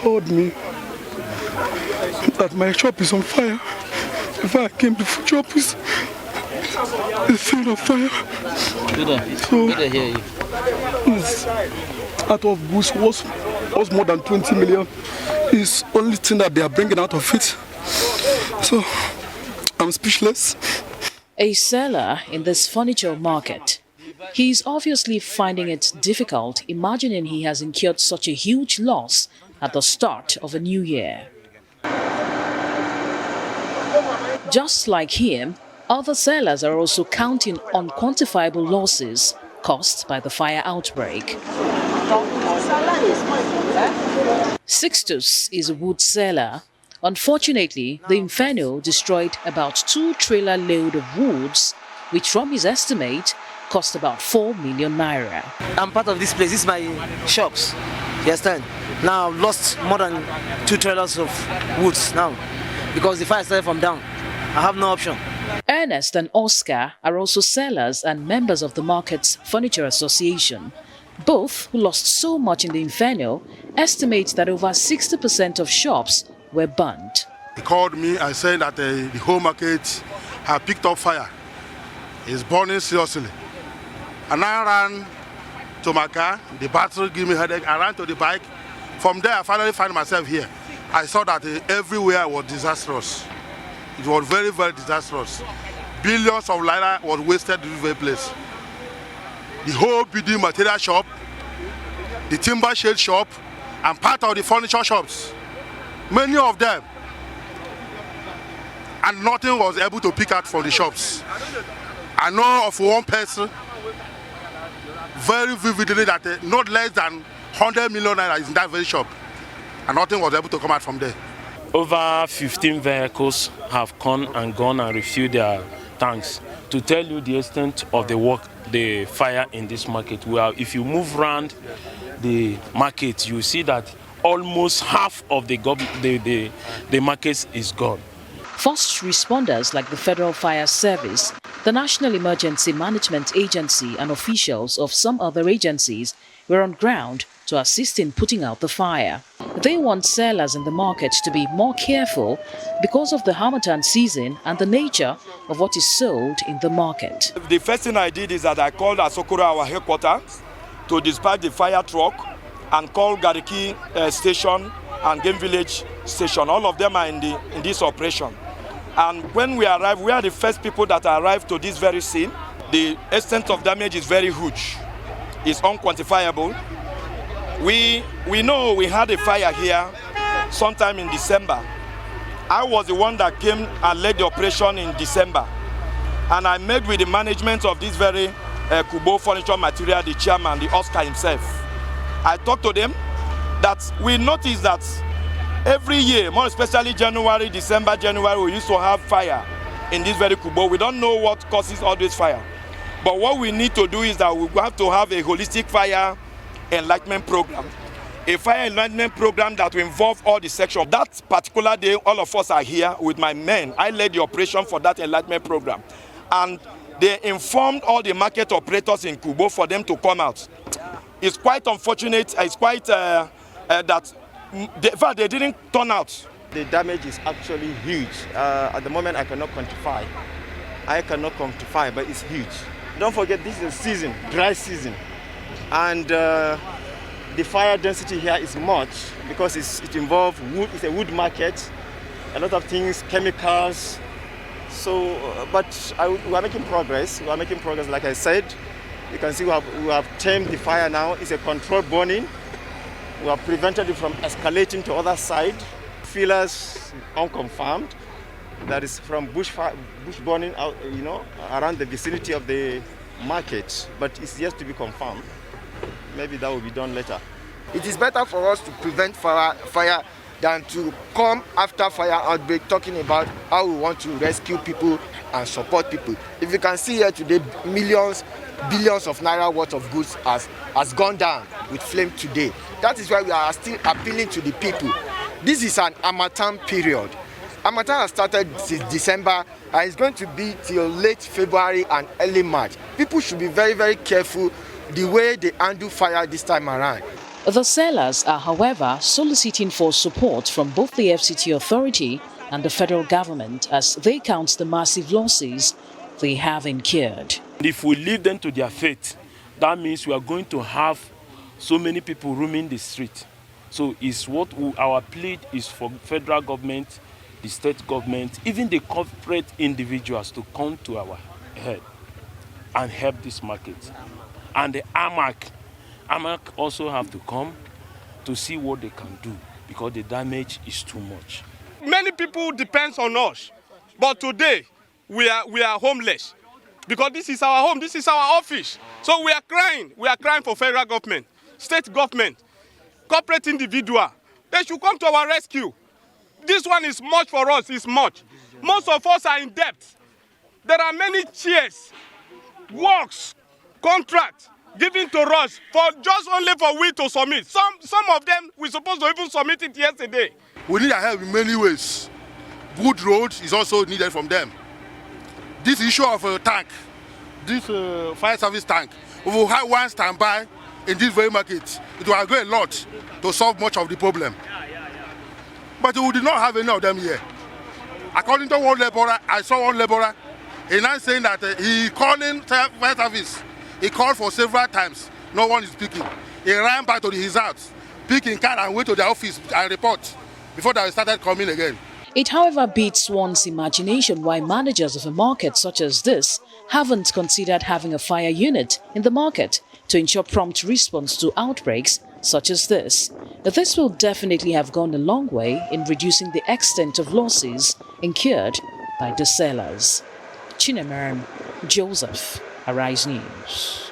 called me that my shop is on fire. Before I came, the shop is filled of fire. So, out of goods was more than 20 million. It's only thing that they are bringing out of it. So, I'm speechless. A seller in this furniture market. He's obviously finding it difficult imagining he has incurred such a huge loss at the start of a new year. Just like him, other sellers are also counting unquantifiable losses caused by the fire outbreak. Sixtus is a wood seller. Unfortunately, the inferno destroyed about 2-trailer load of woods, which from his estimate cost about 4 million naira. I'm part of this place. This is my shops. You understand? Now I've lost more than 2 trailers of woods now because the fire started from down. I have no option. Ernest and Oscar are also sellers and members of the market's furniture association. Both, who lost so much in the inferno, estimate that over 60% of shops were burnt. He called me and said that the whole market had picked up fire. It's burning seriously. And I ran to my car, the battery gave me a headache. I ran to the bike. From there, I finally found myself here. I saw that everywhere was disastrous. It was very, very disastrous. Billions of naira was wasted in this very place. The whole building material shop, the timber shade shop, and part of the furniture shops. Many of them. And nothing was able to pick out from the shops. I know of one person very vividly that not less than 100 million naira is in that very shop. And nothing was able to come out from there. Over 15 vehicles have come and gone and refilled their tanks. To tell you the extent of the fire in this market, well, if you move around the market, you see that almost half of the market is gone. First responders like the Federal Fire Service, the National Emergency Management Agency and officials of some other agencies were on ground to assist in putting out the fire. They want sellers in the market to be more careful because of the Harmattan season and the nature of what is sold in the market. The first thing I did is that I called Asokoro, our headquarters, to dispatch the fire truck and call Gariki Station and Game Village Station. All of them are in this operation. And when we arrived, we are the first people that arrived to this very scene. The extent of damage is very huge. It's unquantifiable. We know we had a fire here sometime in December. I was the one that came and led the operation in December. And I met with the management of this very Kubo furniture material, the chairman, the Oscar himself. I talked to them that we noticed that every year, more especially January, December, January, we used to have fire in this very Kubo. We don't know what causes all this fire. But what we need to do is that we have to have a holistic fire enlightenment program. A fire enlightenment program that will involve all the sections. That particular day, all of us are here with my men. I led the operation for that enlightenment program. And they informed all the market operators in Kubo for them to come out. It's quite unfortunate. It's quite that they didn't turn out. The damage is actually huge. At the moment, I cannot quantify. But it's huge. Don't forget, this is a season, dry season. And the fire density here is much because it involves wood. It's a wood market, a lot of things, chemicals. So, but we are making progress. Like I said, you can see we have tamed the fire now. It's a controlled burning. We have prevented it from escalating to other side. Feelers unconfirmed. That is from bush burning out, around the vicinity of the market, but it's yet to be confirmed. Maybe that will be done later. It is better for us to prevent fire than to come after fire outbreak talking about how we want to rescue people and support people. If you can see here today, billions of naira worth of goods has gone down with flame today. That is why we are still appealing to the people. This is an Harmattan period. Harmattan has started since December and it's going to be till late February and early March. People should be very, very careful the way they handle fire this time around. The sellers are, however, soliciting for support from both the FCT authority and the federal government as they count the massive losses they have incurred. If we leave them to their fate, that means we are going to have so many people roaming the street. So it's our plea is for federal government, the state government, even the corporate individuals to come to our head and help this market. And the AMAC also have to come to see what they can do because the damage is too much. Many people depend on us, but today we are homeless because this is our home, this is our office. So we are crying for federal government, state government, corporate individual. They should come to our rescue. This one is much for us, it's much. Most of us are in debt. There are many chairs, works, contracts given to us only for we to submit. Some of them we supposed to even submit it yesterday. We need help in many ways. Good roads is also needed from them. This issue of a tank, this fire service tank, we will have one standby in this very market. It will go a lot to solve much of the problem. But we did not have any of them here. According to one laborer, I saw one laborer, he now saying that he calling fire service. He called for several times. No one is picking. He ran back to his house, pick in car and went to the office and report before they started coming again. It, however, beats one's imagination why managers of a market such as this haven't considered having a fire unit in the market to ensure prompt response to outbreaks such as this. This will definitely have gone a long way in reducing the extent of losses incurred by the sellers. Chinemerem Joseph, Arise News.